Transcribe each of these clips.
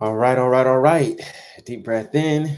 All right, all right, all right. Deep breath in.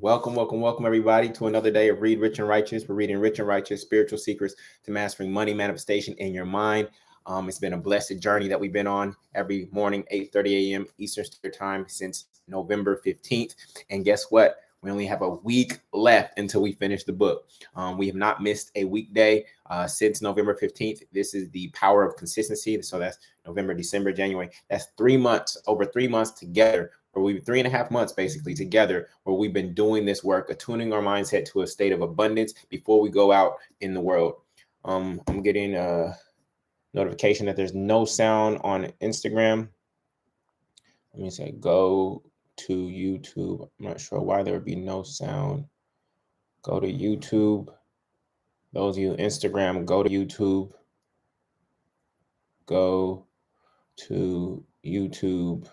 Welcome, everybody, to another day of Read Rich and Righteous. We're reading Rich and Righteous, Spiritual Secrets to Mastering Money Manifestation in Your Mind. It's been a blessed journey that we've been on every morning, 8:30 a.m. Eastern Standard Time since November 15th. And guess what? We only have a week left until we finish the book. We have not missed a weekday since November 15th. This is the power of consistency. So that's November, December, January. That's 3 months, over 3 months together, or we 3.5 months basically together, where we've been doing this work, attuning our mindset to a state of abundance before we go out in the world. I'm getting a notification that there's no sound on Instagram. Let me say go to YouTube. I'm not sure why there would be no sound. Go to YouTube. Those of you Instagram, go to YouTube. Go to YouTube.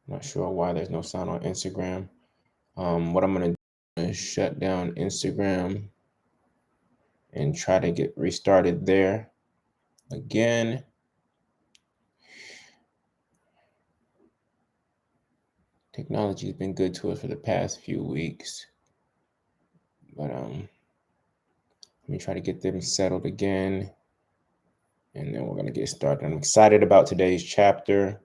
I'm not sure why there's no sound on Instagram. What I'm going to do is shut down Instagram and try to get restarted there again. Technology has been good to us for the past few weeks, but let me try to get them settled again, and then we're going to get started. I'm excited about today's chapter.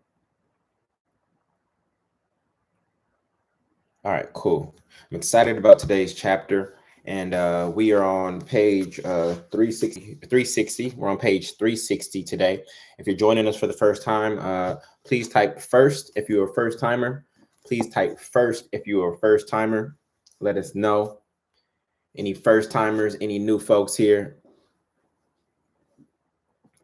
All right, cool. I'm excited about today's chapter, and we are on page 360. We're on page 360 today. If you're joining us for the first time, please type first if you're a first timer. Please type first if you're a first timer. Let us know. Any first timers, any new folks here?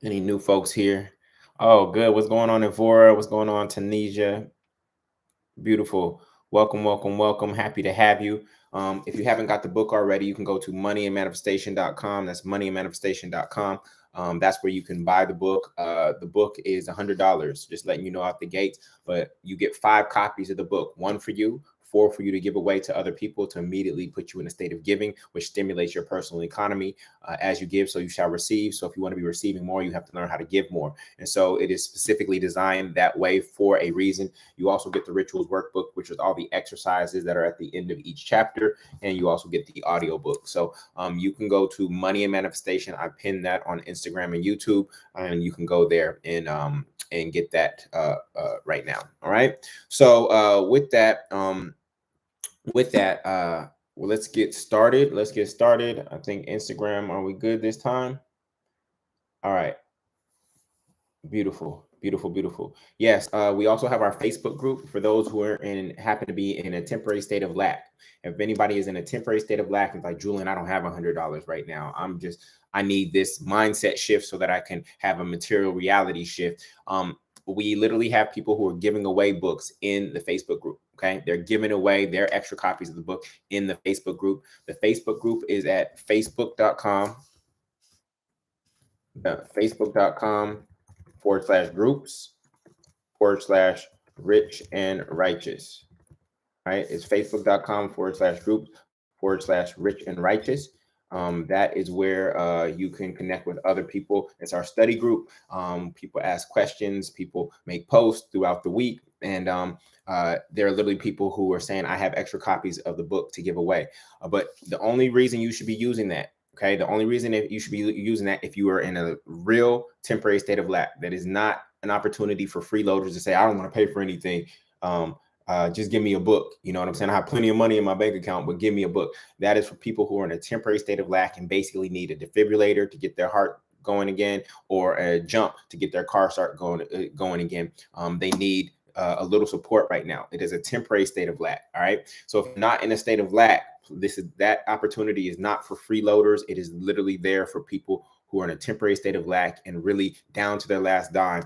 Any new folks here? Oh, good. What's going on, Evora? What's going on, Tunisia? Beautiful. Welcome. Happy to have you. If you haven't got the book already, you can go to moneyandmanifestation.com. That's moneyandmanifestation.com. That's where you can buy the book. The book is $100, just letting you know out the gate, but you get 5 copies of the book, 1 for you, 4 for you to give away to other people to immediately put you in a state of giving, which stimulates your personal economy. As you give, so you shall receive. So if you want to be receiving more, you have to learn how to give more. And so it is specifically designed that way for a reason. You also get the rituals workbook, which is all the exercises that are at the end of each chapter. And you also get the audio book. So you can go to Money and Manifestation. I pinned that on Instagram and YouTube, and you can go there and get that right now. All right. So with that, well, let's get started. I think Instagram, are we good this time? All right. Beautiful. Yes, we also have our Facebook group for those who happen to be in a temporary state of lack. If anybody is in a temporary state of lack, it's like, Jullien, I don't have $100 right now. I need this mindset shift so that I can have a material reality shift. We literally have people who are giving away books in the Facebook group. Okay, they're giving away their extra copies of the book in the Facebook group. The Facebook group is at facebook.com. Facebook.com/groups/rich and righteous. Right? It's facebook.com/groups/rich and righteous. That is where you can connect with other people. It's our study group. People ask questions, people make posts throughout the week. And there are literally people who are saying, I have extra copies of the book to give away. But the only reason you should be using that, okay, the only reason that you should be using that if you are in a real temporary state of lack, that is not an opportunity for freeloaders to say, I don't want to pay for anything. Just give me a book. You know what I'm saying? I have plenty of money in my bank account, but give me a book. That is for people who are in a temporary state of lack and basically need a defibrillator to get their heart going again, or a jump to get their car start going again. They need a little support right now. It is a temporary state of lack. All right. So if you're not in a state of lack, that opportunity is not for freeloaders. It is literally there for people who are in a temporary state of lack and really down to their last dime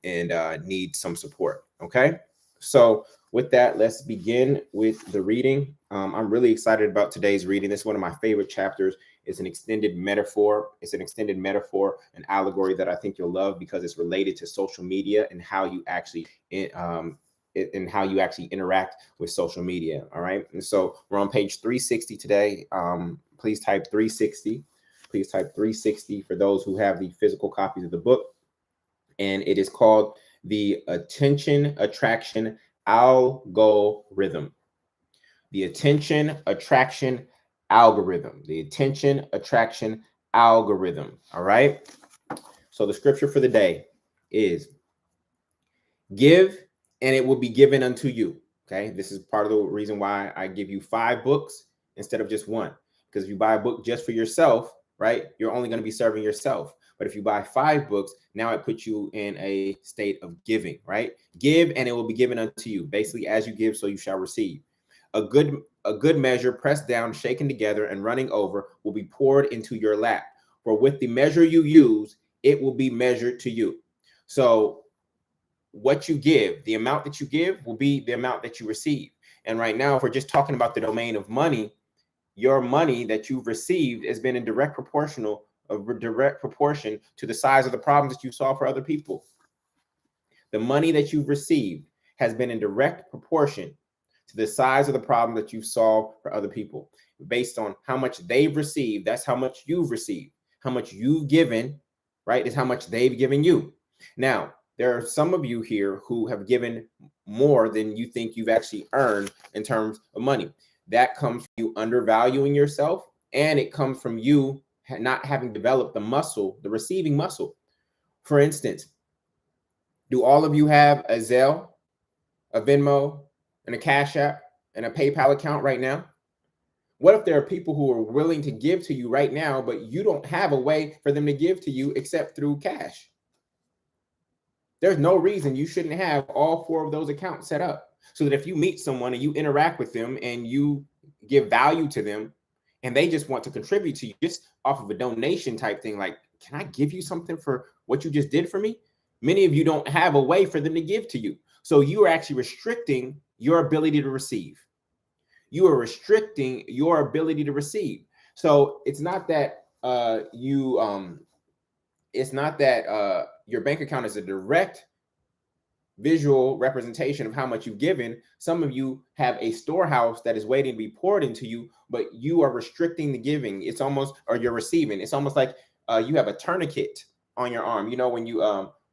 and need some support. Okay. So with that, let's begin with the reading. I'm really excited about today's reading. This is one of my favorite chapters. It's an extended metaphor. An allegory that I think you'll love because it's related to social media and how you actually interact with social media. All right. And so we're on page 360 today. Please type 360. Please type 360 for those who have the physical copies of the book. and it is called the attention attraction algorithm. The attention attraction algorithm. The attention attraction algorithm. All right. So the scripture for the day is give and it will be given unto you. Okay. This is part of the reason why I give you 5 books instead of just one. Because if you buy a book just for yourself, right, you're only going to be serving yourself. But if you buy 5 books, now it puts you in a state of giving, right? Give and it will be given unto you. Basically, as you give, so you shall receive. A good measure, pressed down, shaken together, and running over, will be poured into your lap. For with the measure you use, it will be measured to you. So what you give, the amount that you give will be the amount that you receive. And right now, if we're just talking about the domain of money, your money that you've received has been in direct proportion to the size of the problems that you solve for other people. The money that you've received has been in direct proportion to the size of the problem that you've solved for other people. Based on how much they've received, that's how much you've received. How much you've given, right, is how much they've given you. Now, there are some of you here who have given more than you think you've actually earned in terms of money. That comes from you undervaluing yourself, and it comes from you not having developed the muscle, the receiving muscle. For instance, do all of you have a Zelle, a Venmo, and a Cash App, and a PayPal account right now? What if there are people who are willing to give to you right now, but you don't have a way for them to give to you except through cash? There's no reason you shouldn't have all 4 of those accounts set up so that if you meet someone and you interact with them and you give value to them and they just want to contribute to you just off of a donation type thing, like, can I give you something for what you just did for me? Many of you don't have a way for them to give to you. So you are actually restricting your ability to receive. You are restricting your ability to receive. So it's not that your bank account is a direct visual representation of how much you've given. Some of you have a storehouse that is waiting to be poured into you, but you are restricting the giving. It's almost, or you're receiving. It's almost like you have a tourniquet on your arm. You know, when you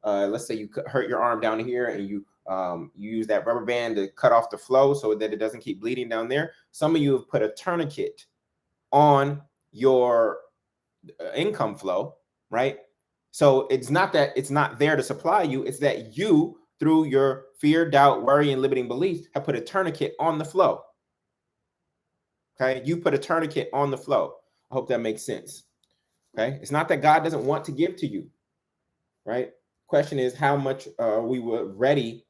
let's say you hurt your arm down here and you use that rubber band to cut off the flow so that it doesn't keep bleeding down there. Some of you have put a tourniquet on your income flow, right? So it's not that it's not there to supply you, it's that you, through your fear, doubt, worry, and limiting beliefs, have put a tourniquet on the flow. Okay, you put a tourniquet on the flow. I hope that makes sense. Okay, it's not that God doesn't want to give to you, right? Question is how much we were really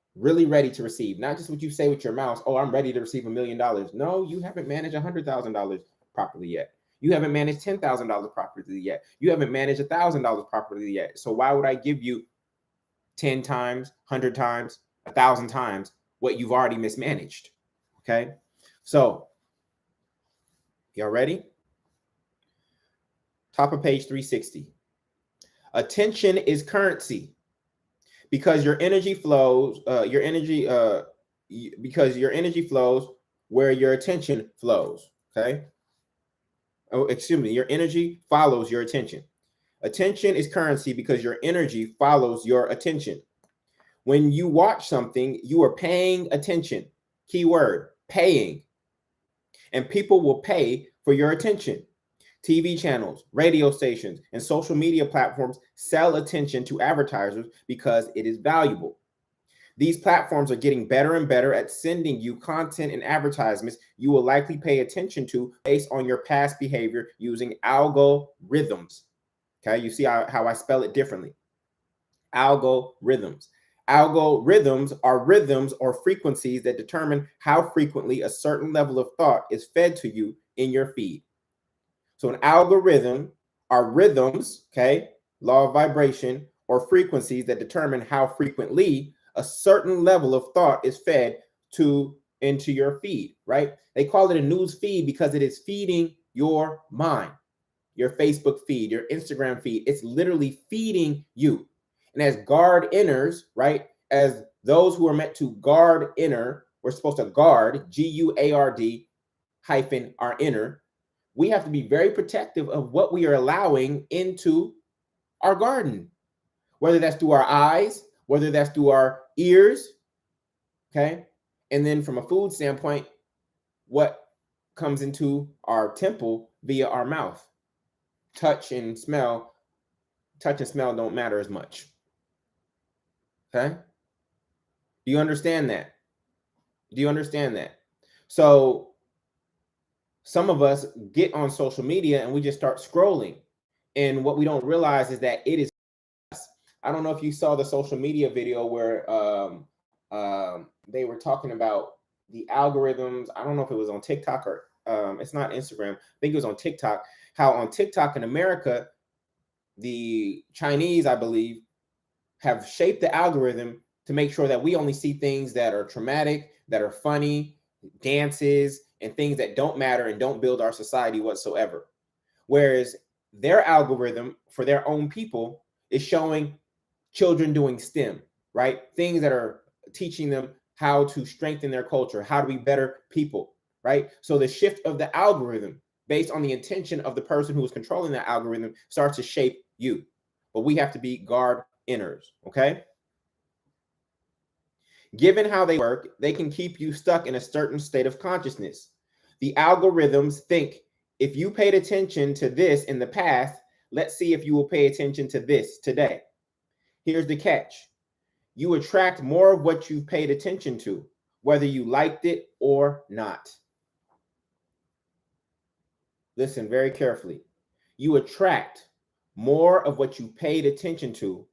ready to receive. Not just what you say with your mouth, oh, I'm ready to receive $1 million. No, you haven't managed $100,000 properly yet. You haven't managed $10,000 properly yet. You haven't managed $1,000 properly yet. So why would I give you 10 times, 100 times, 1,000 times what you've already mismanaged? Okay. So y'all ready? Top of page 360. Attention is currency. Because your energy flows, because your energy flows where your attention flows. Okay. Oh, excuse me. Your energy follows your attention. Attention is currency because your energy follows your attention. When you watch something, you are paying attention. Key word, paying. And people will pay for your attention. TV channels, radio stations, and social media platforms sell attention to advertisers because it is valuable. These platforms are getting better and better at sending you content and advertisements you will likely pay attention to based on your past behavior using algorithms. Okay, you see how I spell it differently. Algorithms. Algorithms are rhythms or frequencies that determine how frequently a certain level of thought is fed to you in your feed. So an algorithm are rhythms, okay, law of vibration, or frequencies that determine how frequently a certain level of thought is fed into your feed, right? They call it a news feed because it is feeding your mind, your Facebook feed, your Instagram feed. It's literally feeding you. And as guard inners, right, as those who are meant to guard inner, we're supposed to guard, G-U-A-R-D hyphen our inner. We have to be very protective of what we are allowing into our garden. whether that's through our eyes, whether that's through our ears, okay? And then from a food standpoint, what comes into our temple via our mouth? Touch and smell don't matter as much. Okay? Do you understand that? Do you understand that? So some of us get on social media and we just start scrolling. And what we don't realize is that it is us. I don't know if you saw the social media video where they were talking about the algorithms. I don't know if it was on TikTok or it's not Instagram. I think it was on TikTok. How on TikTok in America, the Chinese, I believe, have shaped the algorithm to make sure that we only see things that are traumatic, that are funny, dances, and things that don't matter and don't build our society whatsoever. Whereas their algorithm for their own people is showing children doing STEM, right? Things that are teaching them how to strengthen their culture, how to be better people, right? So the shift of the algorithm based on the intention of the person who is controlling that algorithm starts to shape you. But we have to be guard inners, okay? Given how they work, they can keep you stuck in a certain state of consciousness. The algorithms think if you paid attention to this in the past, let's see if you will pay attention to this today. Here's the catch. You attract more of what you've paid attention to, whether you liked it or not. Listen very carefully. You attract more of what you paid attention to,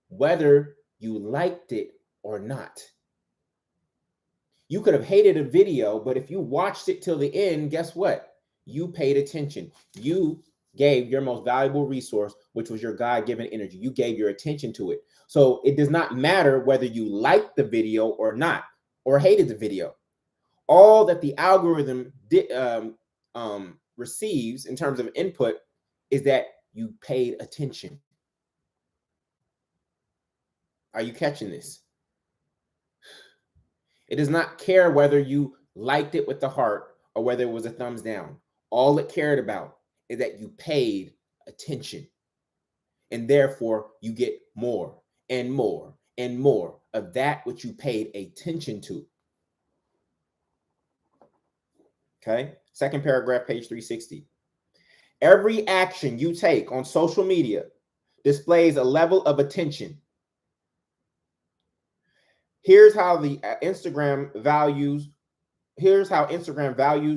whether you liked it or not. You could have hated a video, but if you watched it till the end, guess what? You paid attention. You gave your most valuable resource, which was your God-given energy. You gave your attention to it. So it does not matter whether you liked the video or not, or hated the video. All that the algorithm receives in terms of input is that you paid attention. Are you catching this? It does not care whether you liked it with the heart or whether it was a thumbs down. All it cared about is that you paid attention. And therefore, you get more and more and more of that which you paid attention to. Okay? Second paragraph, page 360. Every action you take on social media displays a level of attention. Here's how Instagram values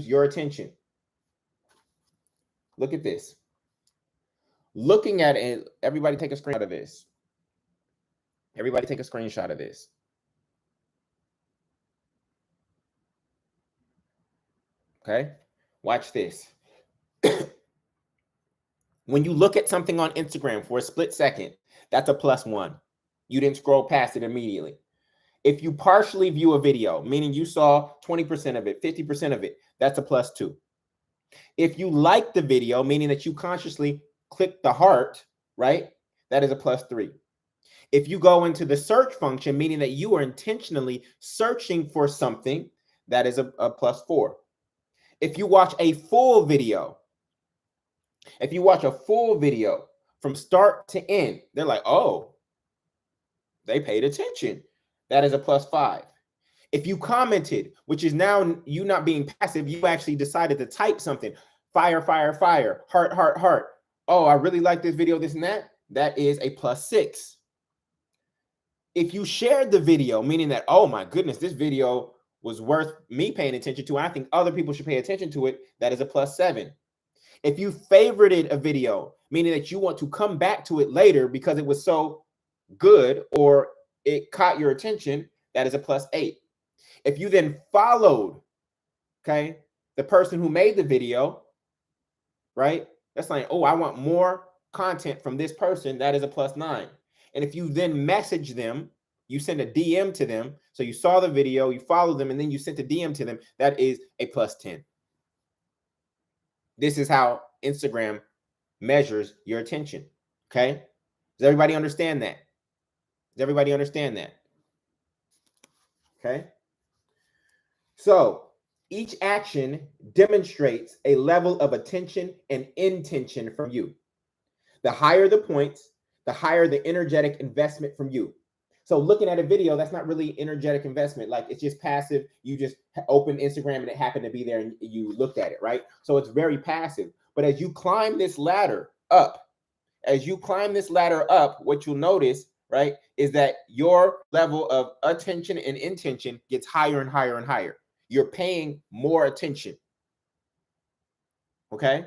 your attention. Look at this. Looking at it, everybody take a screenshot of this. Everybody take a screenshot of this. Okay? Watch this. When you look at something on Instagram for a split second, that's a +1. You didn't scroll past it immediately. If you partially view a video, meaning you saw 20% of it, 50% of it, that's a +2. If you like the video, meaning that you consciously click the heart, right? That is a +3. If you go into the search function, meaning that you are intentionally searching for something, that is a +4. If you watch a full video, from start to end, they're like, oh, they paid attention. That is a +5. If you commented, which is now you not being passive, you actually decided to type something, fire, fire, fire, heart, heart, heart. Oh, I really like this video, this and that. That is a +6. If you shared the video, meaning that, oh my goodness, this video was worth me paying attention to, and I think other people should pay attention to it, that is a +7. If you favorited a video, meaning that you want to come back to it later because it was so good or it caught your attention, that is a +8. If you then followed, okay, the person who made the video, right? That's like, oh, I want more content from this person. That is a +9. And if you then message them, you send a DM to them. So you saw the video, you followed them, and then you sent a DM to them. That is a +10. This is how Instagram measures your attention. Okay? Does everybody understand that? Does everybody understand that? Okay? So each action demonstrates a level of attention and intention from you. The higher the points, the higher the energetic investment from you. So looking at a video, that's not really energetic investment. Like, it's just passive. You just open Instagram and it happened to be there and you looked at it, right? So it's very passive. But as you climb this ladder up, what you'll notice, right, is that your level of attention and intention gets higher and higher and higher. You're paying more attention. Okay?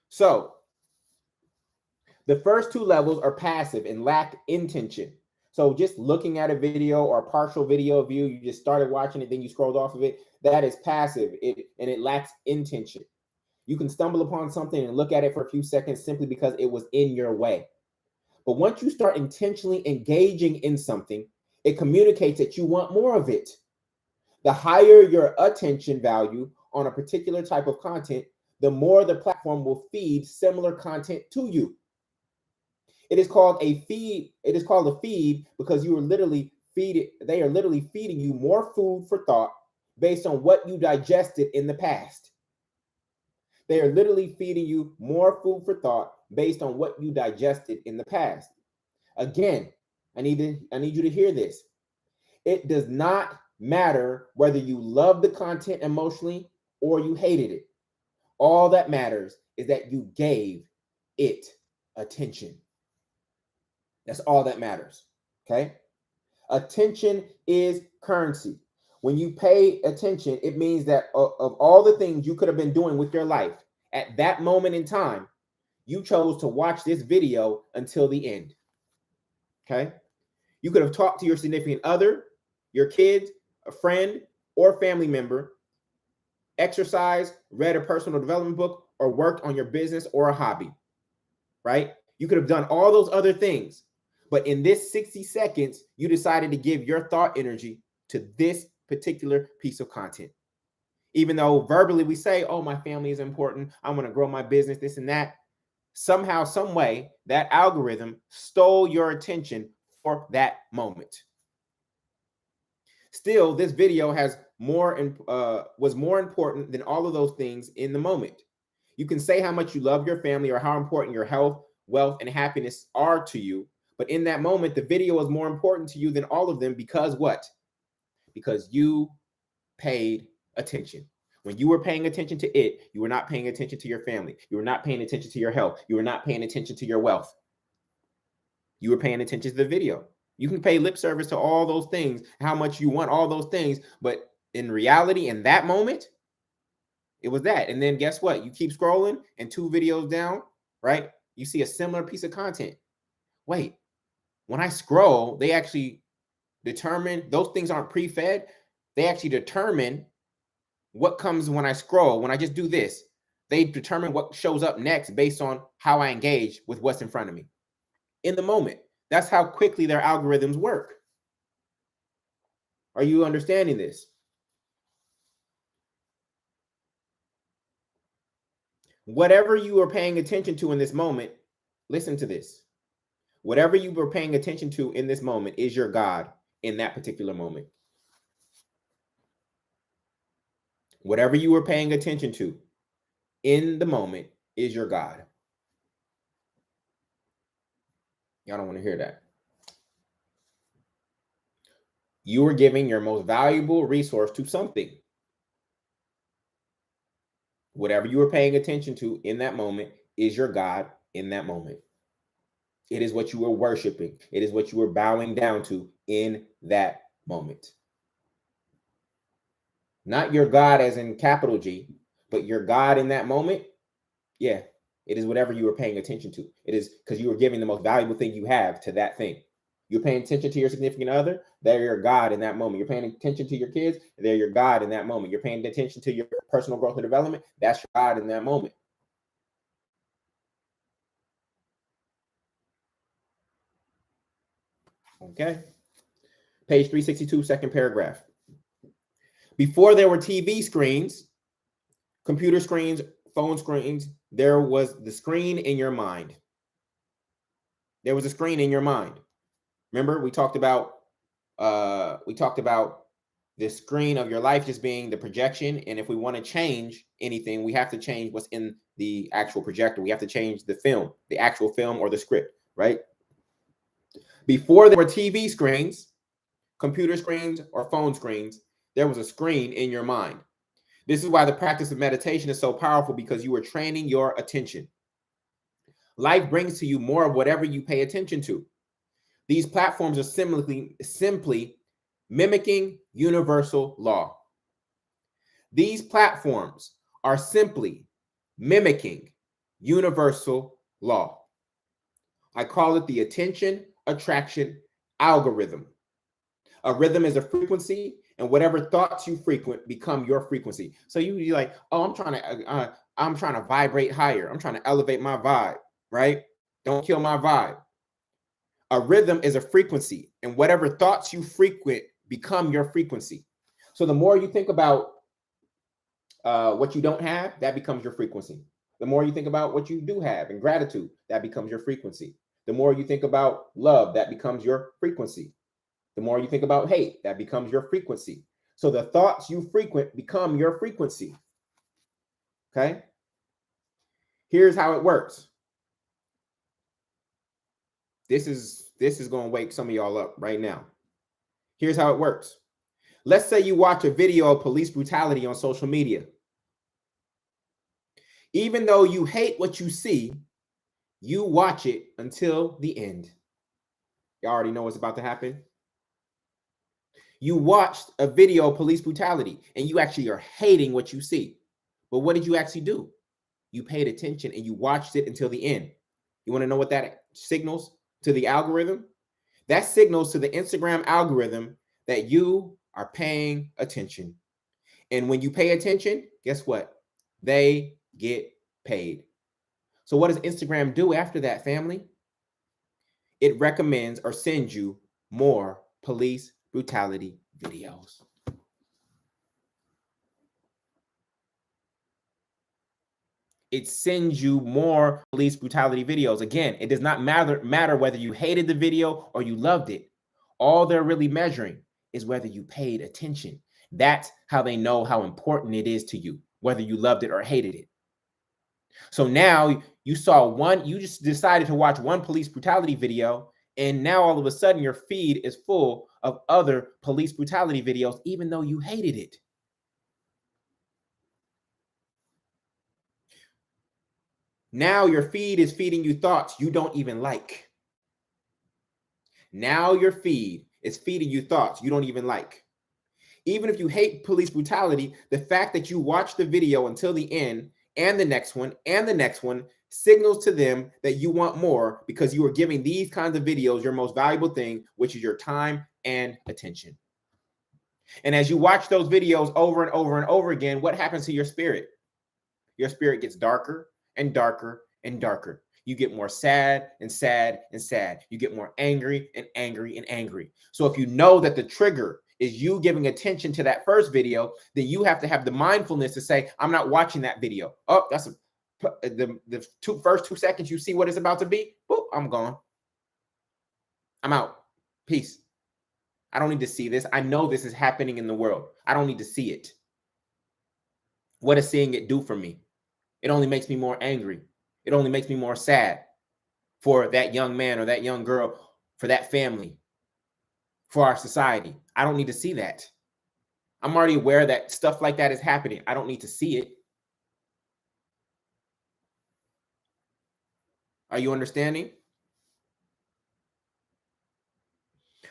So the first two levels are passive and lack intention. So just looking at a video or a partial video of you just started watching it, then you scrolled off of it, that is passive, and it lacks intention. You can stumble upon something and look at it for a few seconds simply because it was in your way. But once you start intentionally engaging in something, it communicates that you want more of it. The higher your attention value on a particular type of content, the more the platform will feed similar content to you. It is called a feed. It is called a feed because they are literally feeding you more food for thought based on what you digested in the past. They are literally feeding you more food for thought based on what you digested in the past. Again, I need you to hear this. It does not matter whether you love the content emotionally or you hated it. All that matters is that you gave it attention. That's all that matters. Okay? Attention is currency. When you pay attention, it means that of all the things you could have been doing with your life at that moment in time, you chose to watch this video until the end. Okay? You could have talked to your significant other, your kids, a friend, or family member, exercised, read a personal development book, or worked on your business or a hobby, right? You could have done all those other things. But in this 60 seconds, you decided to give your thought energy to this particular piece of content. Even though verbally we say, oh, my family is important, I'm going to grow my business, this and that. Somehow, some way, that algorithm stole your attention for that moment. Still, this video was more important than all of those things in the moment. You can say how much you love your family or how important your health, wealth, and happiness are to you. But in that moment, the video is more important to you than all of them because what? Because you paid attention. When you were paying attention to it, you were not paying attention to your family. You were not paying attention to your health. You were not paying attention to your wealth. You were paying attention to the video. You can pay lip service to all those things, how much you want all those things. But in reality, in that moment, it was that. And then guess what? You keep scrolling and 2 videos down, right? You see a similar piece of content. Wait, when I scroll, they actually determine, those things aren't pre-fed. They actually determine what comes when I scroll. When I just do this, they determine what shows up next based on how I engage with what's in front of me in the moment. That's how quickly their algorithms work. Are you understanding this? Whatever you are paying attention to in this moment, listen to this. Whatever you were paying attention to in this moment is your God in that particular moment. Whatever you were paying attention to in the moment is your God. Y'all don't want to hear that. You are giving your most valuable resource to something. Whatever you were paying attention to in that moment is your God in that moment. It is what you were worshiping. It is what you were bowing down to in that moment. Not your God as in capital G, but your God in that moment. Yeah, it is whatever you were paying attention to. It is because you were giving the most valuable thing you have to that thing. You're paying attention to your significant other, they're your God in that moment. You're paying attention to your kids, they're your God in that moment. You're paying attention to your personal growth and development, that's your God in that moment. Okay. Page 362, second paragraph. Before there were TV screens, computer screens, phone screens, there was the screen in your mind. There was a screen in your mind. Remember, we talked about the screen of your life just being the projection. And if we want to change anything, we have to change what's in the actual projector. We have to change the film, the actual film or the script, right? Before there were TV screens, computer screens, or phone screens, there was a screen in your mind. This is why the practice of meditation is so powerful, because you are training your attention. Life brings to you more of whatever you pay attention to. These platforms are simply mimicking universal law. These platforms are simply mimicking universal law. I call it the attention attraction algorithm. A rhythm is a frequency, and whatever thoughts you frequent become your frequency. So you're like, oh, I'm trying to vibrate higher. I'm trying to elevate my vibe, right? Don't kill my vibe. A rhythm is a frequency, and whatever thoughts you frequent become your frequency. So the more you think about what you don't have, that becomes your frequency. The more you think about what you do have and gratitude, that becomes your frequency. The more you think about love, that becomes your frequency. The more you think about hate, that becomes your frequency. So the thoughts you frequent become your frequency. Okay? Here's how it works. This is going to wake some of y'all up right now. Here's how it works. Let's say you watch a video of police brutality on social media. Even though you hate what you see, you watch it until the end. You already know what's about to happen. You watched a video of police brutality and you actually are hating what you see. But what did you actually do? You paid attention and you watched it until the end. You want to know what that signals to the algorithm? That signals to the Instagram algorithm that you are paying attention. And when you pay attention, guess what? They get paid. So what does Instagram do after that, family? It recommends or sends you more police brutality videos. It sends you more police brutality videos. Again, it does not matter whether you hated the video or you loved it. All they're really measuring is whether you paid attention. That's how they know how important it is to you, whether you loved it or hated it. So now you just decided to watch one police brutality video, and now all of a sudden your feed is full of other police brutality videos, even though you hated it. Now your feed is feeding you thoughts you don't even like. Now your feed is feeding you thoughts you don't even like. Even if you hate police brutality, the fact that you watch the video until the end and the next one and the next one signals to them that you want more, because you are giving these kinds of videos your most valuable thing, which is your time and attention. And as you watch those videos over and over and over again, what happens to your spirit? Your spirit gets darker and darker and darker. You get more sad and sad and sad. You get more angry and angry and angry. So if you know that the trigger is you giving attention to that first video, then you have to have the mindfulness to say, I'm not watching that video. Oh, that's the first 2 seconds you see what it's about to be. Boop, I'm gone. I'm out. Peace. I don't need to see this. I know this is happening in the world. I don't need to see it. What does seeing it do for me? It only makes me more angry. It only makes me more sad for that young man or that young girl, for that family, for our society. I don't need to see that. I'm already aware that stuff like that is happening. I don't need to see it. Are you understanding?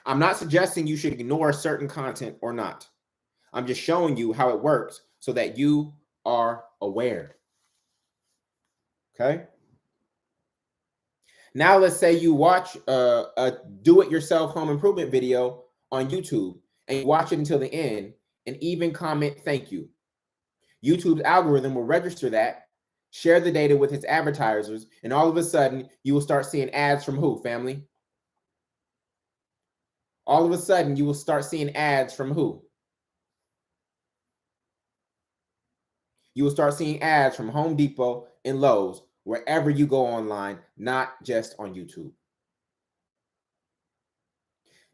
I'm not suggesting you should ignore certain content or not. I'm just showing you how it works so that you are aware. Okay? Now let's say you watch a do-it-yourself home improvement video on YouTube and you watch it until the end and even comment thank you. YouTube's algorithm will register that, share the data with its advertisers, and all of a sudden you will start seeing ads from who, family? All of a sudden you will start seeing ads from who? You will start seeing ads from Home Depot and Lowe's wherever you go online, not just on YouTube.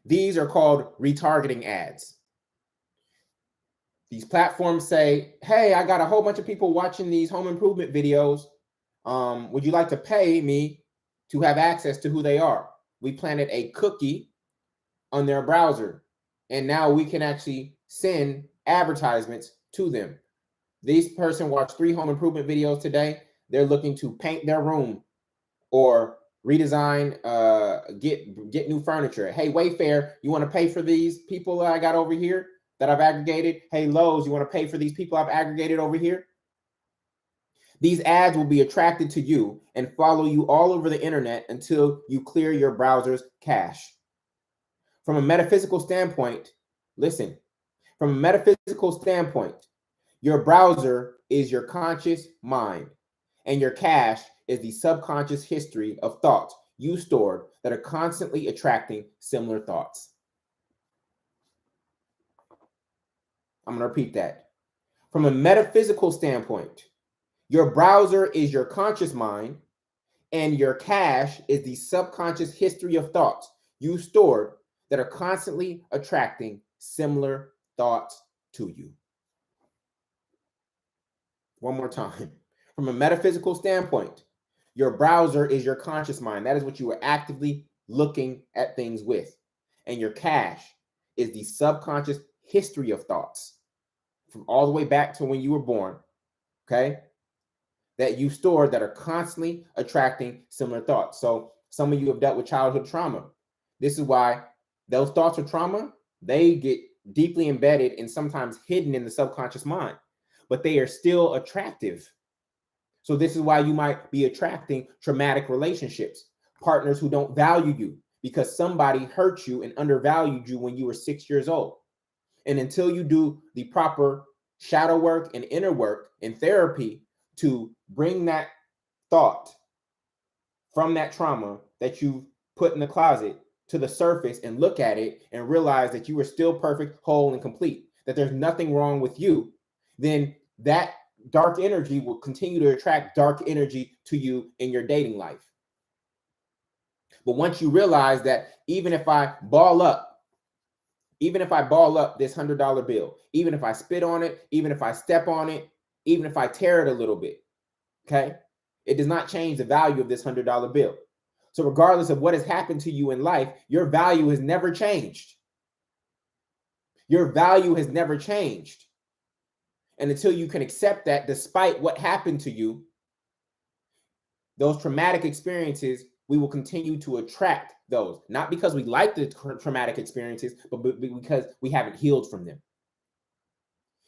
These are called retargeting ads. These platforms say, hey, I got a whole bunch of people watching these home improvement videos. Would you like to pay me to have access to who they are? we planted a cookie on their browser, and now we can actually send advertisements to them. This person watched 3 home improvement videos today. They're looking to paint their room or redesign, get new furniture. Hey, Wayfair, you want to pay for these people that I got over here that I've aggregated? Hey, Lowe's, you want to pay for these people I've aggregated over here? These ads will be attracted to you and follow you all over the internet until you clear your browser's cache. From a metaphysical standpoint, listen, from a metaphysical standpoint, your browser is your conscious mind, and your cache is the subconscious history of thoughts you stored that are constantly attracting similar thoughts. I'm going to repeat that. From a metaphysical standpoint, your browser is your conscious mind, and your cache is the subconscious history of thoughts you stored that are constantly attracting similar thoughts to you. One more time. From a metaphysical standpoint, your browser is your conscious mind. That is what you are actively looking at things with. And your cache is the subconscious history of thoughts from all the way back to when you were born, okay, that you stored that are constantly attracting similar thoughts. So some of you have dealt with childhood trauma. This is why those thoughts of trauma, they get deeply embedded and sometimes hidden in the subconscious mind, but they are still attractive. So this is why you might be attracting traumatic relationships, partners who don't value you because somebody hurt you and undervalued you when you were 6 years old. And until you do the proper shadow work and inner work in therapy to bring that thought from that trauma that you put in the closet to the surface and look at it and realize that you are still perfect, whole, and complete, that there's nothing wrong with you, then that dark energy will continue to attract dark energy to you in your dating life. But once you realize that even if I ball up this $100 bill, even if I spit on it, even if I step on it, even if I tear it a little bit, okay, it does not change the value of this $100 bill. So regardless of what has happened to you in life, your value has never changed. Your value has never changed. And until you can accept that, despite what happened to you, those traumatic experiences, we will continue to attract those. Not because we like the traumatic experiences, but because we haven't healed from them.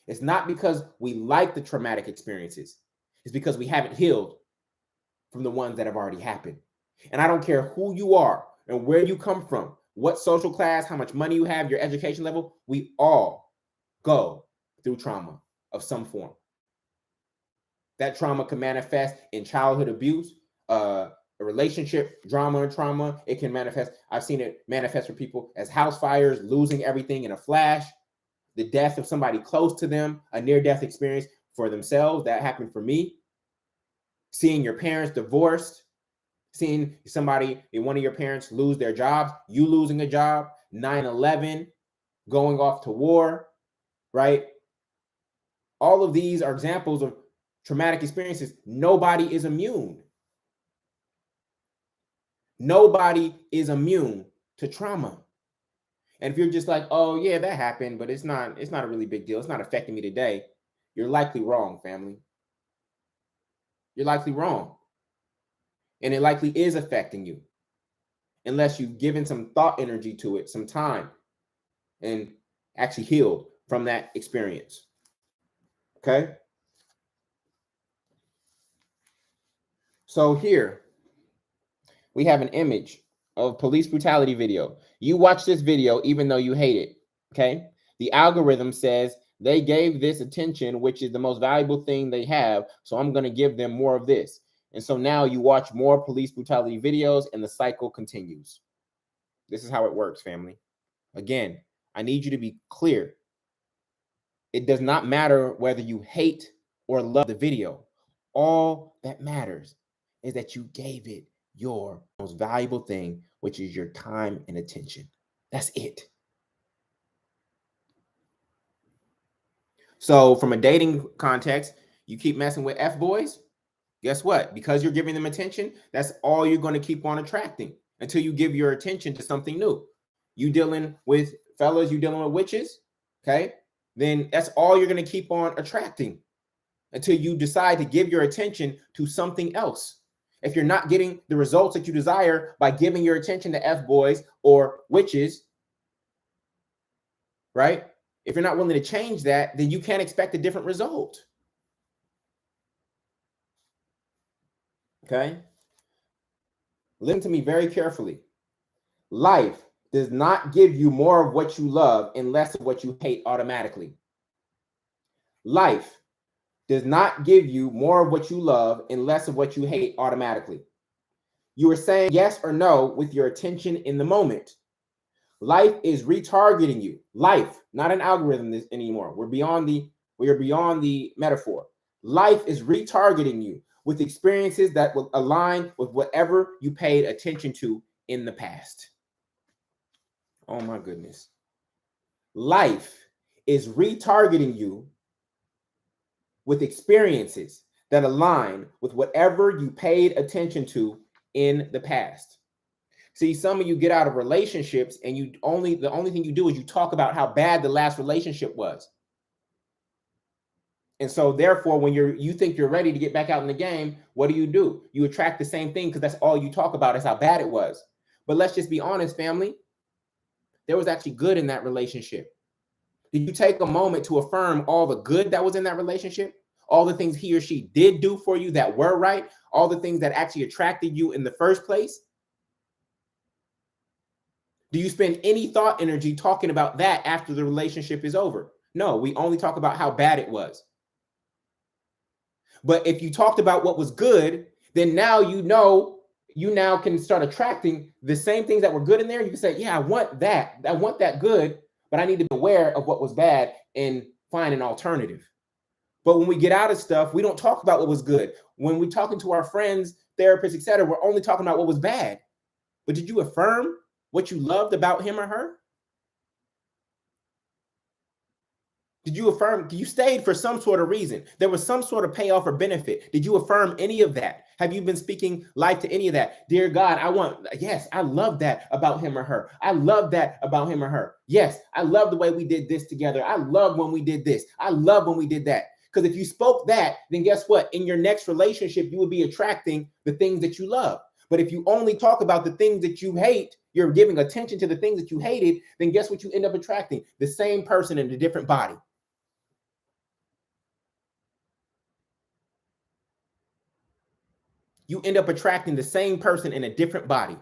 It's not because we like the traumatic experiences. It's because we haven't healed from the ones that have already happened. And I don't care who you are and where you come from, what social class, how much money you have, your education level, we all go through trauma of some form. That trauma can manifest in childhood abuse, a relationship drama and trauma. It can manifest, I've seen it manifest for people as house fires, losing everything in a flash, the death of somebody close to them, a near-death experience for themselves. That happened for me. Seeing your parents divorced, seeing somebody, one of your parents lose their jobs, you losing a job, 9/11, going off to war, right? All of these are examples of traumatic experiences. Nobody is immune. Nobody is immune to trauma. And if you're just like, oh yeah, that happened, but it's not a really big deal, it's not affecting me today, you're likely wrong, family. You're likely wrong. And it likely is affecting you unless you've given some thought energy to it, some time, and actually healed from that experience. Okay? So here we have an image of police brutality video. You watch this video even though you hate it, okay? The algorithm says they gave this attention, which is the most valuable thing they have, so I'm going to give them more of this. And so now you watch more police brutality videos and the cycle continues. This is how it works, family. Again, I need you to be clear. It does not matter whether you hate or love the video. All that matters is that you gave it your most valuable thing, which is your time and attention. That's it. So from a dating context, you keep messing with F-boys, guess what? Because you're giving them attention, that's all you're going to keep on attracting. until you give your attention to something new. You dealing with fellas, you dealing with witches, okay? Then that's all you're going to keep on attracting until you decide to give your attention to something else. If you're not getting the results that you desire by giving your attention to F-boys or witches, right? If you're not willing to change that, then you can't expect a different result. Okay? Listen to me very carefully. Life does not give you more of what you love and less of what you hate automatically. Life does not give you more of what you love and less of what you hate automatically. You are saying yes or no with your attention in the moment. Life is retargeting you. Life, not an algorithm anymore. We are beyond the metaphor. Life is retargeting you with experiences that will align with whatever you paid attention to in the past. Oh my goodness. Life is retargeting you with experiences that align with whatever you paid attention to in the past. See, some of you get out of relationships and the only thing you do is you talk about how bad the last relationship was. And so therefore, when you think you're ready to get back out in the game, what do? You attract the same thing because that's all you talk about is how bad it was. But let's just be honest, family. There was actually good in that relationship. Did you take a moment to affirm all the good that was in that relationship? All the things he or she did do for you that were right? All the things that actually attracted you in the first place? Do you spend any thought energy talking about that after the relationship is over? No, we only talk about how bad it was. But if you talked about what was good, then now you now can start attracting the same things that were good in there. You can say, yeah, I want that good, but I need to be aware of what was bad and find an alternative. But when we get out of stuff, we don't talk about what was good. When we're talking to our friends, therapists, etc., we're only talking about what was bad. But did you affirm what you loved about him or her? Did you affirm? You stayed for some sort of reason. There was some sort of payoff or benefit. Did you affirm any of that? Have you been speaking life to any of that? Dear God, I love that about him or her. I love that about him or her. Yes, I love the way we did this together. I love when we did this. I love when we did that. Because if you spoke that, then guess what? In your next relationship, you will be attracting the things that you love. But if you only talk about the things that you hate, you're giving attention to the things that you hated, then guess what you end up attracting? The same person in a different body. You end up attracting the same person in a different body.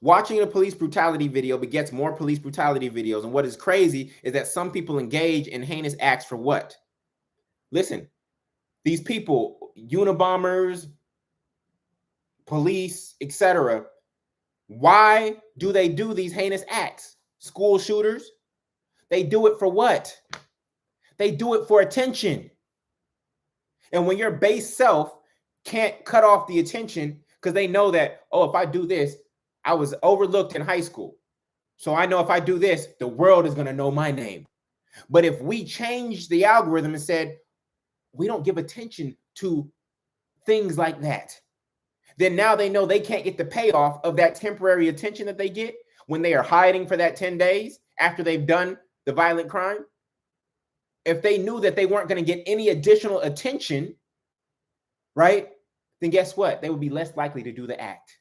Watching a police brutality video begets more police brutality videos. And what is crazy is that some people engage in heinous acts for what? Listen, these people, Unabombers, police, etc., why do they do these heinous acts? School shooters, they do it for what? They do it for attention. And when your base self can't cut off the attention because they know that, oh, if I do this, I was overlooked in high school. So I know if I do this, the world is going to know my name. But if we change the algorithm and said, we don't give attention to things like that, then now they know they can't get the payoff of that temporary attention that they get when they are hiding for that 10 days after they've done the violent crime. If they knew that they weren't going to get any additional attention, right, then guess what? They would be less likely to do the act.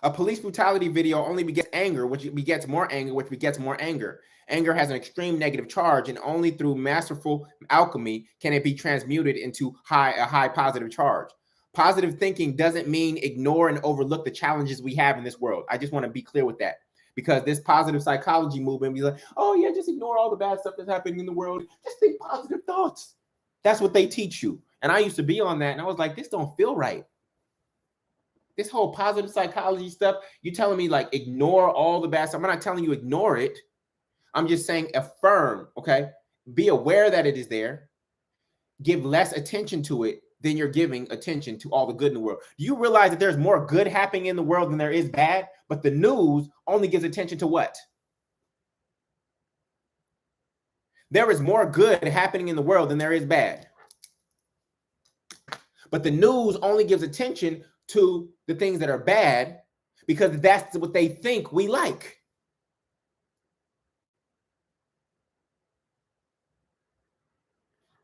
A police brutality video only begets anger, which begets more anger, which begets more anger. Anger has an extreme negative charge, and only through masterful alchemy can it be transmuted into a high positive charge. Positive thinking doesn't mean ignore and overlook the challenges we have in this world. I just want to be clear with that. Because this positive psychology movement be like, oh yeah, just ignore all the bad stuff that's happening in the world. Just think positive thoughts. That's what they teach you. And I used to be on that, and I was like, this don't feel right. This whole positive psychology stuff, you're telling me like ignore all the bad stuff. I'm not telling you ignore it. I'm just saying affirm, okay? Be aware that it is there. Give less attention to it than you're giving attention to all the good in the world. Do you realize that there's more good happening in the world than there is bad? But the news only gives attention to what? There is more good happening in the world than there is bad. But the news only gives attention to the things that are bad because that's what they think we like.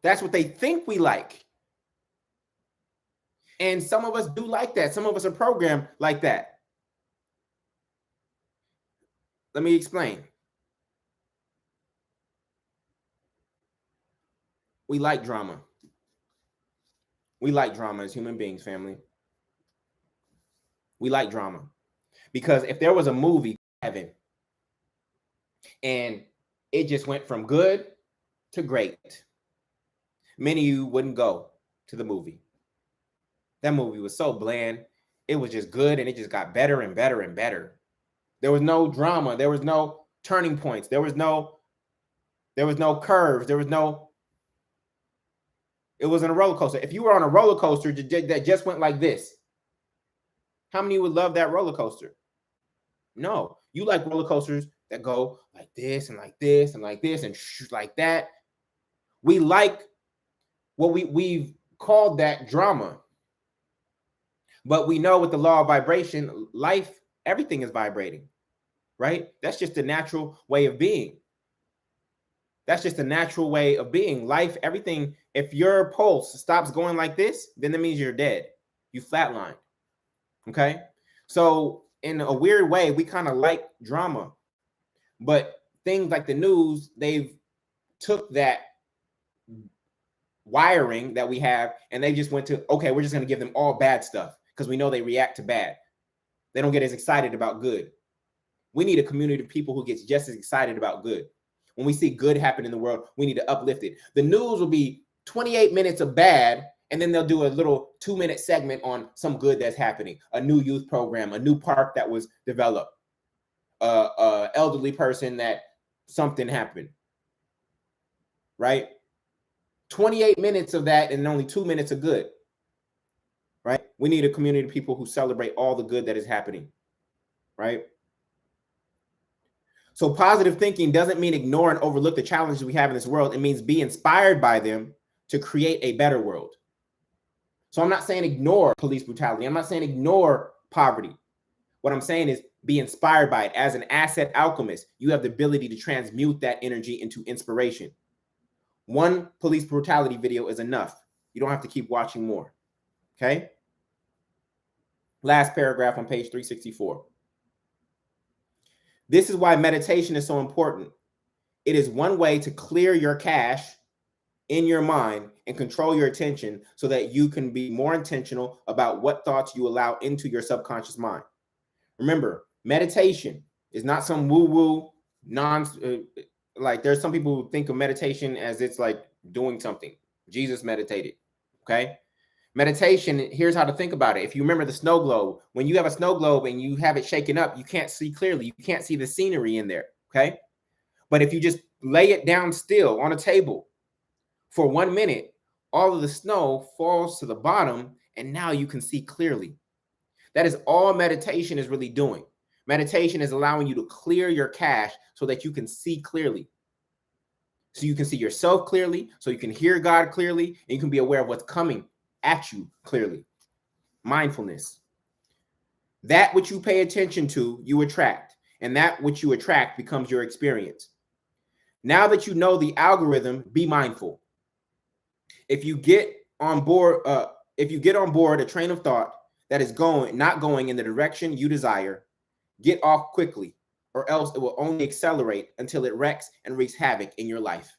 That's what they think we like. And some of us do like that. Some of us are programmed like that. Let me explain. We like drama. We like drama as human beings, family. We like drama. Because if there was a movie, Heaven, and it just went from good to great, many of you wouldn't go to the movie. That movie was so bland. It was just good, and it just got better and better and better. There was no drama. There was no turning points. There was no curves. It wasn't a roller coaster. If you were on a roller coaster that just went like this, how many would love that roller coaster? No. You like roller coasters that go like this and like this and like this and like that. We like what we've called that drama. But we know with the law of vibration, life, everything is vibrating, right? That's just a natural way of being. That's just a natural way of being. Life, everything, if your pulse stops going like this, then that means you're dead. You flatlined. Okay? So in a weird way, we kind of like drama. But things like the news, they've took that wiring that we have and they just went to, okay, we're just going to give them all bad stuff because we know they react to bad. They don't get as excited about good. We need a community of people who gets just as excited about good. When we see good happen in the world, we need to uplift it. The news will be 28 minutes of bad, and then they'll do a little 2-minute segment on some good that's happening, a new youth program, a new park that was developed, elderly person that something happened, right? 28 minutes of that and only 2 minutes of good, right? We need a community of people who celebrate all the good that is happening, right? So positive thinking doesn't mean ignore and overlook the challenges we have in this world. It means be inspired by them to create a better world. So I'm not saying ignore police brutality. I'm not saying ignore poverty. What I'm saying is be inspired by it. As an asset alchemist, you have the ability to transmute that energy into inspiration. One police brutality video is enough. You don't have to keep watching more. Okay? Last paragraph on page 364. This is why meditation is so important. It is one way to clear your cache in your mind and control your attention so that you can be more intentional about what thoughts you allow into your subconscious mind. Remember, meditation is not some woo-woo like there's some people who think of meditation as it's like doing something. Jesus meditated, okay? Meditation, here's how to think about it. If you remember the snow globe, when you have a snow globe and you have it shaken up, you can't see clearly. You can't see the scenery in there, okay? But if you just lay it down still on a table for 1 minute, all of the snow falls to the bottom and now you can see clearly. That is all meditation is really doing. Meditation is allowing you to clear your cache so that you can see clearly. So you can see yourself clearly, so you can hear God clearly, and you can be aware of what's coming at you clearly. Mindfulness. That which you pay attention to, you attract, and that which you attract becomes your experience. Now that you know the algorithm, be mindful. If you get on board a train of thought that is not going in the direction you desire, get off quickly, or else it will only accelerate until it wrecks and wreaks havoc in your life.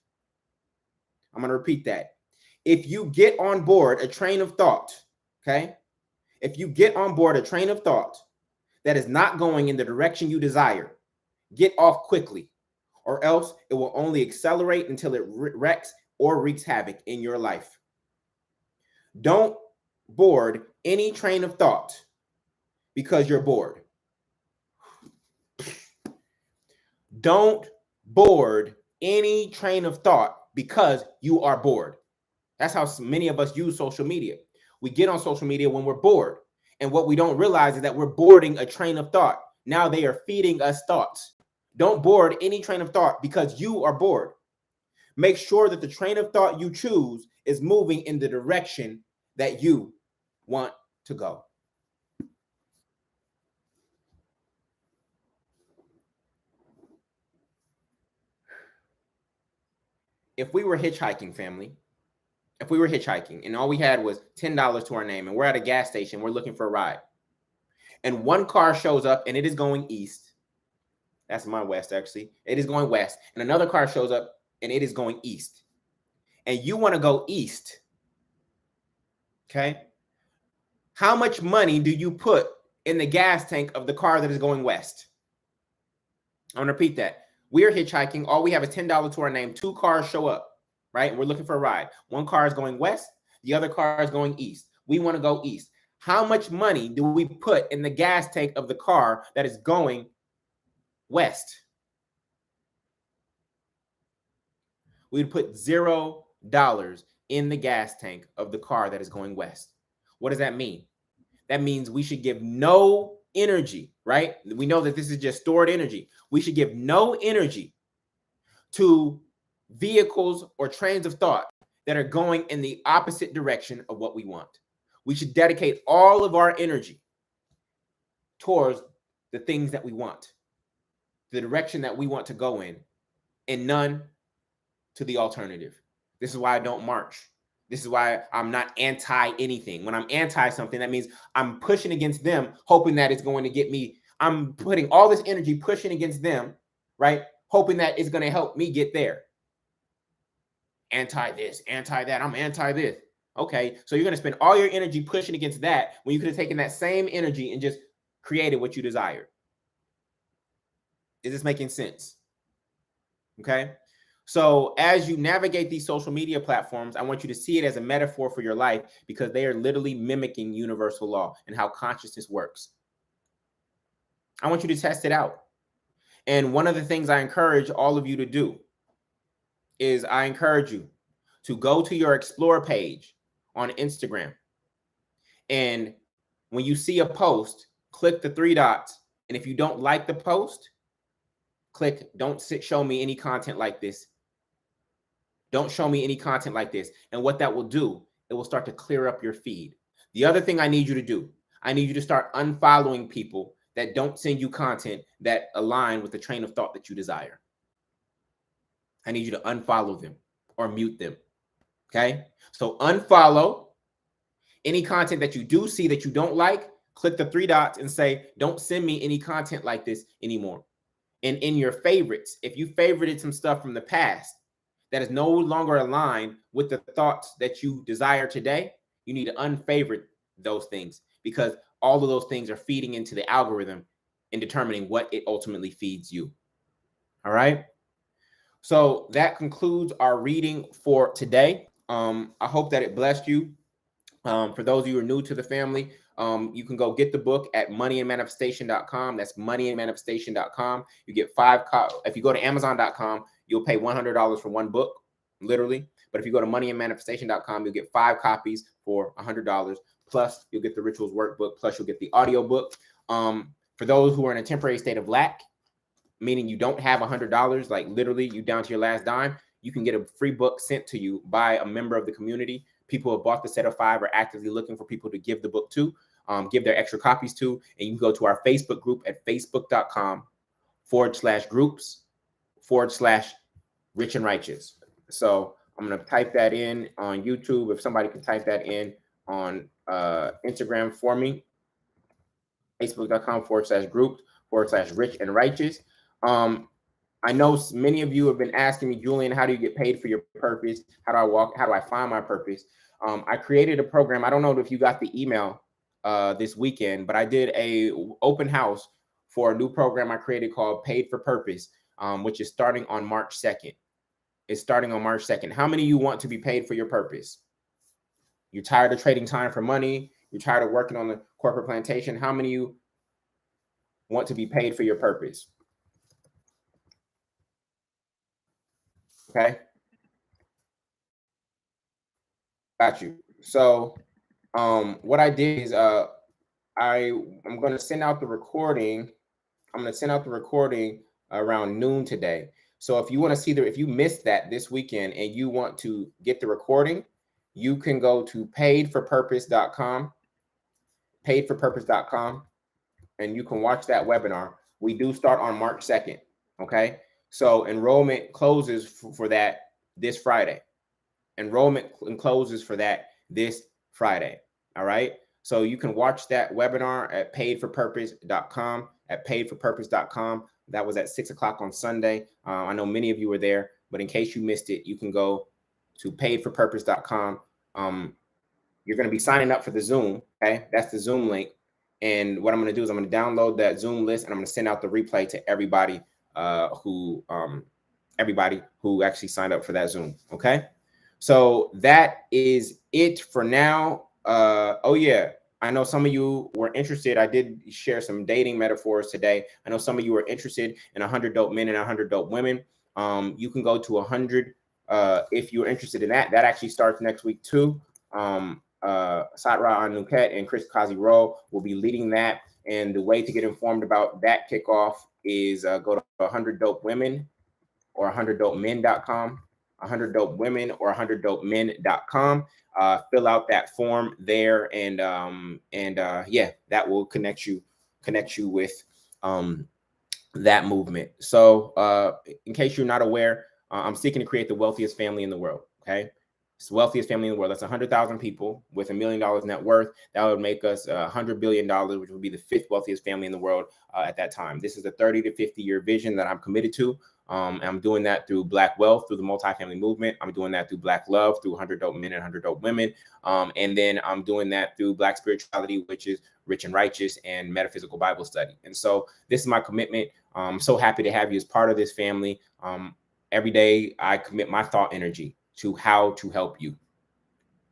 I'm going to repeat that. If you get on board a train of thought, okay? If you get on board a train of thought that is not going in the direction you desire, get off quickly, or else it will only accelerate until it wrecks or wreaks havoc in your life. Don't board any train of thought because you're bored. Don't board any train of thought because you are bored. That's how many of us use social media. We get on social media when we're bored. And what we don't realize is that we're boarding a train of thought. Now they are feeding us thoughts. Don't board any train of thought because you are bored. Make sure that the train of thought you choose is moving in the direction that you want to go. If we were hitchhiking, family, if we were hitchhiking and all we had was $10 to our name and we're at a gas station, we're looking for a ride, and one car shows up and it is going east. That's my west, actually. It is going west. And another car shows up and it is going east. And you want to go east. Okay. How much money do you put in the gas tank of the car that is going west? I'm going to repeat that. We're hitchhiking. All we have is $10 to our name. Two cars show up, right? And we're looking for a ride. One car is going west. The other car is going east. We want to go east. How much money do we put in the gas tank of the car that is going west? We'd put $0 in the gas tank of the car that is going west. What does that mean? That means we should give no energy, right? We know that this is just stored energy. We should give no energy to vehicles or trains of thought that are going in the opposite direction of what we want. We should dedicate all of our energy towards the things that we want, the direction that we want to go in, and none to the alternative. This is why I don't march. This is why I'm not anti anything. When I'm anti something, that means I'm pushing against them, hoping that it's going to get me. I'm putting all this energy pushing against them, right? Hoping that it's going to help me get there. Anti this, anti that. I'm anti this. Okay, so you're going to spend all your energy pushing against that when you could have taken that same energy and just created what you desired. Is this making sense? Okay. So as you navigate these social media platforms, I want you to see it as a metaphor for your life, because they are literally mimicking universal law and how consciousness works. I want you to test it out. And one of the things I encourage all of you to do is I encourage you to go to your Explore page on Instagram. And when you see a post, click the three dots. And if you don't like the post, click don't show me any content like this. Don't show me any content like this. And what that will do, it will start to clear up your feed. The other thing I need you to do, I need you to start unfollowing people that don't send you content that align with the train of thought that you desire. I need you to unfollow them or mute them. Okay? So unfollow any content that you do see that you don't like. Click the three dots and say, don't send me any content like this anymore. And in your favorites, if you favorited some stuff from the past that is no longer aligned with the thoughts that you desire today, you need to unfavorite those things, because all of those things are feeding into the algorithm and determining what it ultimately feeds you. All right. So that concludes our reading for today. I hope that it blessed you. For those of you who are new to the family, you can go get the book at moneyandmanifestation.com. That's moneyandmanifestation.com. You get if you go to amazon.com, you'll pay $100 for one book, literally. But if you go to moneyandmanifestation.com, you'll get 5 copies for $100. Plus, you'll get the rituals workbook. Plus, you'll get the audio book. For those who are in a temporary state of lack, meaning you don't have $100, like literally you down to your last dime, you can get a free book sent to you by a member of the community. People who have bought the set of 5 are actively looking for people to give the book to, give their extra copies to. And you can go to our Facebook group at facebook.com/groups/Rich and Righteous. So I'm going to type that in on YouTube. If somebody can type that in on Instagram for me, facebook.com/groups/Rich and Righteous. I know many of you have been asking me, Jullien, how do you get paid for your purpose? How do I walk? How do I find my purpose? I created a program. I don't know if you got the email this weekend, but I did a open house for a new program I created called Paid for Purpose, which is starting on March 2nd. It's starting on March 2nd. How many of you want to be paid for your purpose? You're tired of trading time for money? You're tired of working on the corporate plantation? How many of you want to be paid for your purpose? Okay. Got you. So what I did is I'm going to send out the recording. I'm going to send out the recording around noon today. So if you want to see if you missed that this weekend and you want to get the recording, you can go to paidforpurpose.com, paidforpurpose.com, and you can watch that webinar. We do start on March 2nd. Okay. So enrollment closes for that this Friday. Enrollment closes for that this Friday. All right. So you can watch that webinar at paidforpurpose.com, at paidforpurpose.com. That was at 6 o'clock on Sunday. I know many of you were there, but in case you missed it, you can go to paidforpurpose.com. You're going to be signing up for the Zoom. Okay. That's the Zoom link. And what I'm going to do is I'm going to download that Zoom list and I'm going to send out the replay to everybody who actually signed up for that Zoom. Okay. So that is it for now. Oh yeah, I know some of you were interested. I did share some dating metaphors today. I know some of you were interested in 100 dope men and 100 dope women. You can go to 100 if you're interested in that. That actually starts next week too. Satra Anuket and Chris Kazi Rowe will be leading that. And the way to get informed about that kickoff is go to 100 dope women or 100dopemen.com. 100 dope women or 100dopemen.com. Fill out that form there, and yeah, that will connect you with that movement. So in case you're not aware, I'm seeking to create the wealthiest family in the world. Okay. It's the wealthiest family in the world. That's 100,000 people with $1 million net worth. That would make us $100 billion, which would be the 5th wealthiest family in the world at that time. This is a 30 to 50 year vision that I'm committed to. I'm doing that through Black wealth, through the multifamily movement. I'm doing that through Black love, through 100 dope men and 100 dope women. And then I'm doing that through Black spirituality, which is rich and righteous, and metaphysical Bible study. And so this is my commitment. I'm so happy to have you as part of this family. Every day I commit my thought energy to how to help you.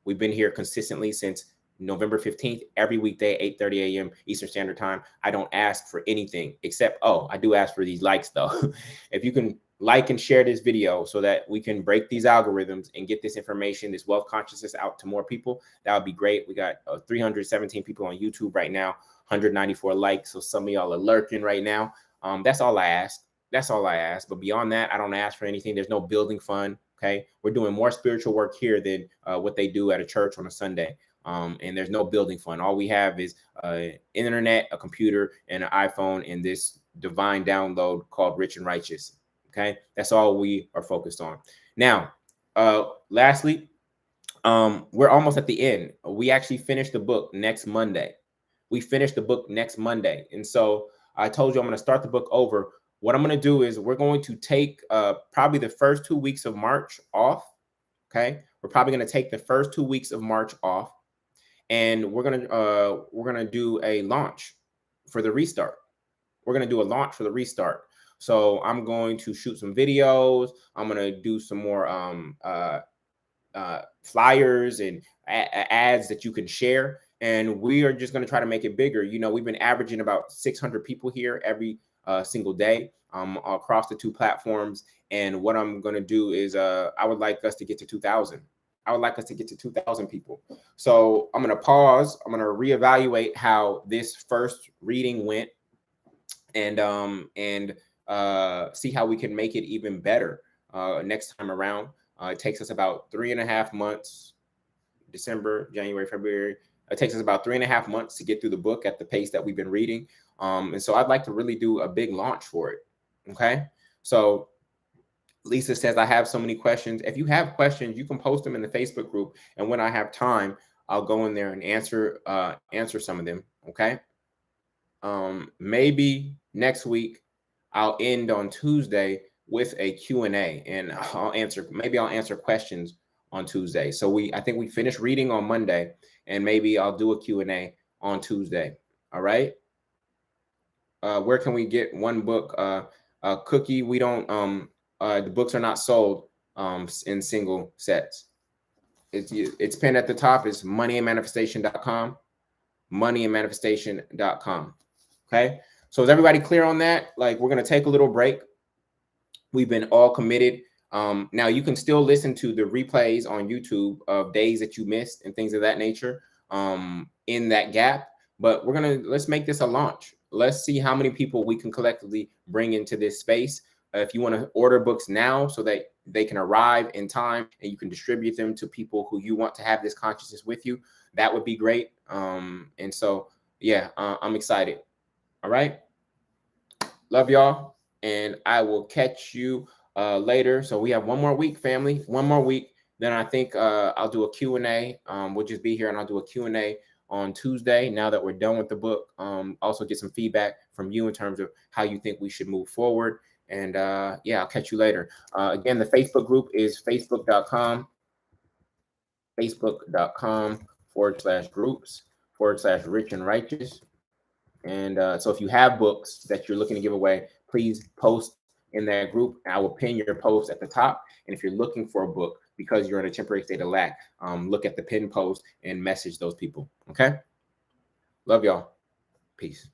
We've been here consistently since November 15th, every weekday, 8:30 a.m. Eastern Standard Time. I don't ask for anything except, I do ask for these likes though. If you can like and share this video so that we can break these algorithms and get this information, this wealth consciousness out to more people, that would be great. We got 317 people on YouTube right now, 194 likes. So some of y'all are lurking right now. That's all I ask. That's all I ask. But beyond that, I don't ask for anything. There's no building fund. Okay. We're doing more spiritual work here than what they do at a church on a Sunday. And there's no building fund. All we have is internet, a computer, and an iPhone, and this divine download called Rich and Righteous. Okay. That's all we are focused on. Now, lastly, we're almost at the end. We actually finished the book next Monday. We finished the book next Monday. And so I told you I'm going to start the book over. What I'm going to do is we're going to take probably the first 2 weeks of March off. Okay. We're probably going to take the first 2 weeks of March off, and we're going to do a launch for the restart. We're going to do a launch for the restart. So I'm going to shoot some videos. I'm going to do some more flyers and ads that you can share. And we are just going to try to make it bigger. You know, we've been averaging about 600 people here every single day across the 2 platforms. And what I'm going to do is I would like us to get to 2,000. I would like us to get to 2,000 people. So I'm going to pause. I'm going to reevaluate how this first reading went, and see how we can make it even better next time around. It takes us about 3.5 months, December, January, February. It takes us about 3.5 months to get through the book at the pace that we've been reading. And so I'd like to really do a big launch for it. Okay. So Lisa says, I have so many questions. If you have questions, you can post them in the Facebook group. And when I have time, I'll go in there and answer some of them. Okay. Maybe next week I'll end on Tuesday with a Q&A, and I'll answer questions on Tuesday. So I think we finished reading on Monday, and maybe I'll do a Q&A on Tuesday. All right. Where can we get one book? Cookie, we don't, the books are not sold in single sets. It's pinned at the top. It's moneyandmanifestation.com, moneyandmanifestation.com. Okay. So is everybody clear on that? Like, we're going to take a little break. We've been all committed. Now you can still listen to the replays on YouTube of days that you missed and things of that nature in that gap. But let's make this a launch. Let's see how many people we can collectively bring into this space. if you want to order books now so that they can arrive in time and you can distribute them to people who you want to have this consciousness with you, that would be great. And so, yeah, I'm excited. All right. Love y'all. And I will catch you later. So we have one more week, family, one more week. Then I think I'll do a Q&A. We'll just be here and I'll do a Q&A on Tuesday. Now that we're done with the book, also get some feedback from you in terms of how you think we should move forward. And yeah, I'll catch you later. Again, the Facebook group is facebook.com/groups/rich and righteous. And so if you have books that you're looking to give away, please post in that group. I will pin your post at the top. And if you're looking for a book because you're in a temporary state of lack, look at the pin post and message those people. Okay. Love y'all. Peace.